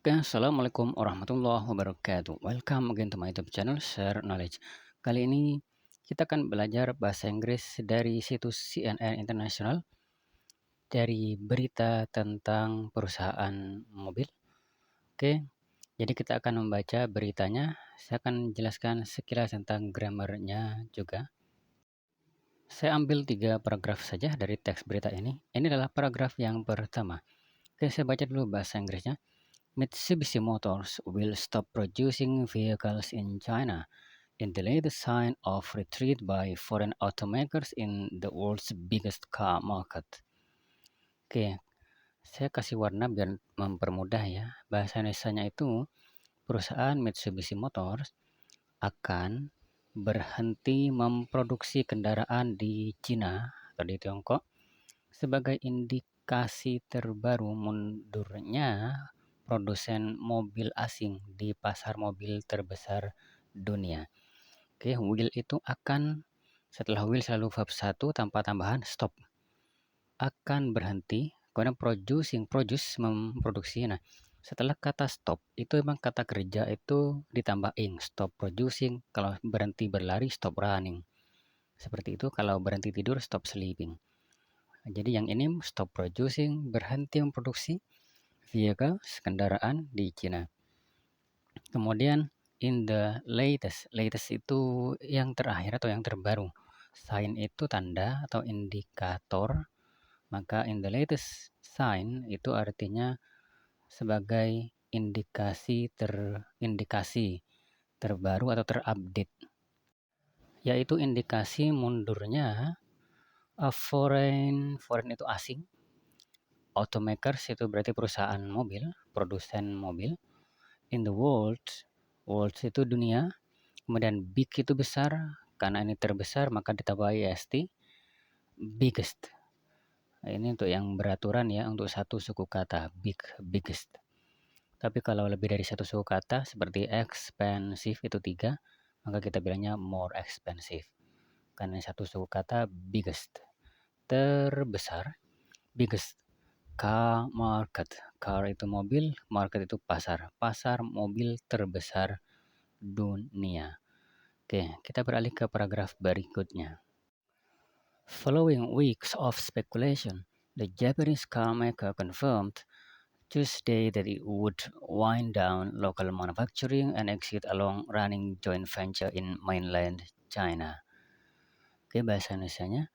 Oke, Assalamualaikum warahmatullahi wabarakatuh. Welcome again to my YouTube channel, Share Knowledge. Kali ini kita akan belajar bahasa Inggris dari situs CNN International, dari berita tentang perusahaan mobil. Oke, jadi kita akan membaca beritanya. Saya akan jelaskan sekilas tentang grammarnya juga. Saya ambil 3 paragraf saja dari teks berita ini. Ini adalah paragraf yang pertama. Oke, saya baca dulu bahasa Inggrisnya. Mitsubishi Motors will stop producing vehicles in China in the latest sign of retreat by foreign automakers in the world's biggest car market. Oke, saya kasih warna biar mempermudah ya. Bahasa Indonesianya itu perusahaan Mitsubishi Motors akan berhenti memproduksi kendaraan di Cina atau di Tiongkok sebagai indikasi terbaru mundurnya produsen mobil asing di pasar mobil terbesar dunia. Oke, will itu akan, setelah will selalu verb 1 tanpa tambahan stop. Akan berhenti, kemudian produce memproduksi. Nah, setelah kata stop itu memang kata kerja itu ditambah ing, stop producing. Kalau berhenti berlari stop running. Seperti itu. Kalau berhenti tidur stop sleeping. Jadi yang ini stop producing, berhenti memproduksi vehicles, kendaraan di Cina. Kemudian in the latest itu yang terakhir atau yang terbaru. Sign itu tanda atau indikator. Maka in the latest sign itu artinya sebagai indikasi terbaru atau terupdate. Yaitu indikasi mundurnya foreign itu asing. Automakers itu berarti perusahaan mobil, produsen mobil. In the world itu dunia. Kemudian big itu besar, karena ini terbesar maka ditambah est, biggest. Ini untuk yang beraturan ya, untuk satu suku kata, biggest. Tapi kalau lebih dari satu suku kata seperti expensive itu 3, maka kita bilangnya more expensive. Karena satu suku kata biggest, terbesar, biggest. Car market, car itu mobil, market itu pasar mobil terbesar dunia. Oke, kita beralih ke paragraf berikutnya. Following weeks of speculation, the Japanese car maker confirmed Tuesday that it would wind down local manufacturing and exit a long-running joint venture in mainland China. Oke, bahasa Indonesianya.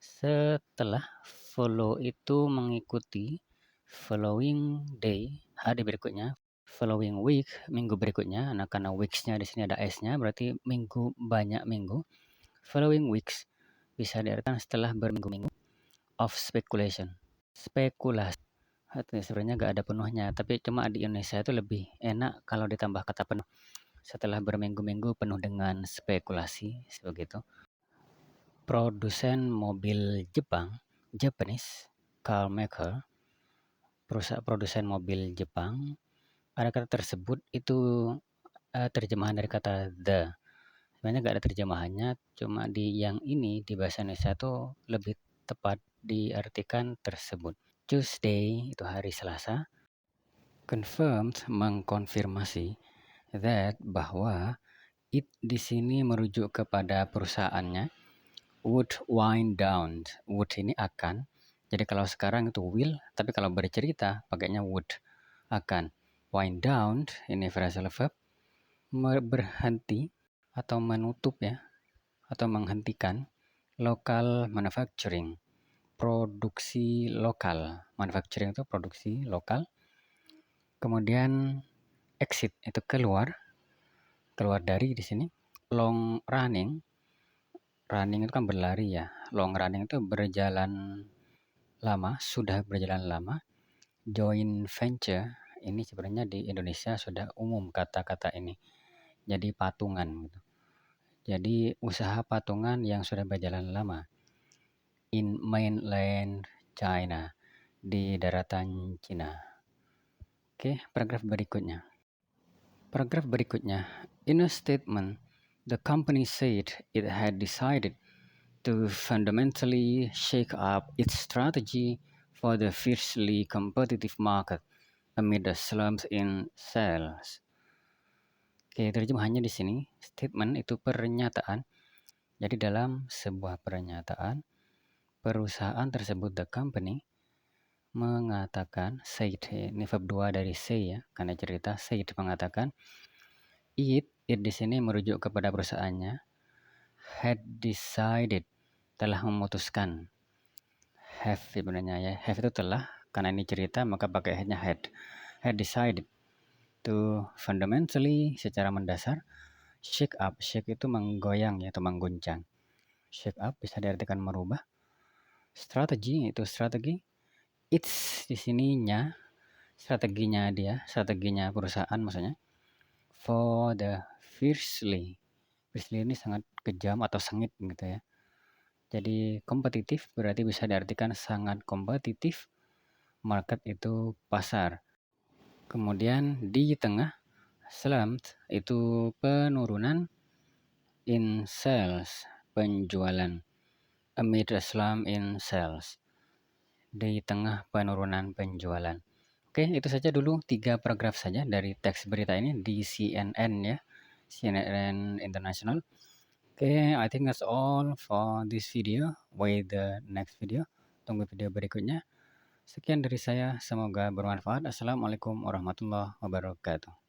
Setelah follow itu mengikuti, following day, hari berikutnya, following week, minggu berikutnya. Nah, karena weeks-nya di sini ada s-nya, berarti minggu, banyak minggu. Following weeks bisa diartikan setelah berminggu-minggu of speculation. Spekulasi. Sebenarnya nggak ada penuhnya, tapi cuma di Indonesia itu lebih enak kalau ditambah kata penuh. Setelah berminggu-minggu penuh dengan spekulasi, begitu. Produsen mobil Jepang, Japanese car maker, perusahaan produsen mobil Jepang, ada kata tersebut itu terjemahan dari kata the. Sebenarnya nggak ada terjemahannya, cuma di yang ini di bahasa Indonesia itu lebih tepat diartikan tersebut. Tuesday itu hari Selasa, confirmed mengkonfirmasi, that bahwa it di sini merujuk kepada perusahaannya, would wind down. Would ini akan. Jadi kalau sekarang itu will, tapi kalau bercerita pakainya would, akan. Wind down ini phrasal verb, berhenti atau menutup ya, atau menghentikan local manufacturing, produksi lokal. Manufacturing itu produksi lokal. Kemudian exit itu keluar dari di sini. Long running itu kan berlari ya. Long running itu berjalan lama, sudah berjalan lama. Joint venture ini sebenarnya di Indonesia sudah umum kata-kata ini. Jadi patungan gitu. Jadi usaha patungan yang sudah berjalan lama. In mainland China, di daratan Cina. Oke, paragraf berikutnya. In a statement, the company said it had decided to fundamentally shake up its strategy for the fiercely competitive market amid the slumps in sales. Oke, terjemahannya di sini, statement itu pernyataan. Jadi dalam sebuah pernyataan, perusahaan tersebut, the company, mengatakan, said, ini verb 2 dari say ya, karena cerita, said mengatakan, it di sini merujuk kepada perusahaannya, had decided, telah memutuskan. Have sebenarnya ya, have itu telah, karena ini cerita maka pakai had-nya had decided to fundamentally, secara mendasar, shake up. Shake itu menggoyang ya, atau mengguncang. Shake up bisa diartikan merubah. Strategi itu strategi. It's di sininya strateginya dia, strateginya perusahaan maksudnya. For the fiercely. Fiercely ini sangat kejam atau sengit gitu ya. Jadi kompetitif berarti bisa diartikan sangat kompetitif. Market itu pasar. Kemudian di tengah, slumped itu penurunan, in sales penjualan, amid a slump in sales di tengah penurunan penjualan. Oke, itu saja dulu 3 paragraf saja dari teks berita ini di CNN ya, CNN International. Oke, I think that's all for this video. Wait the next video. Tunggu video berikutnya. Sekian dari saya, semoga bermanfaat. Assalamualaikum warahmatullahi wabarakatuh.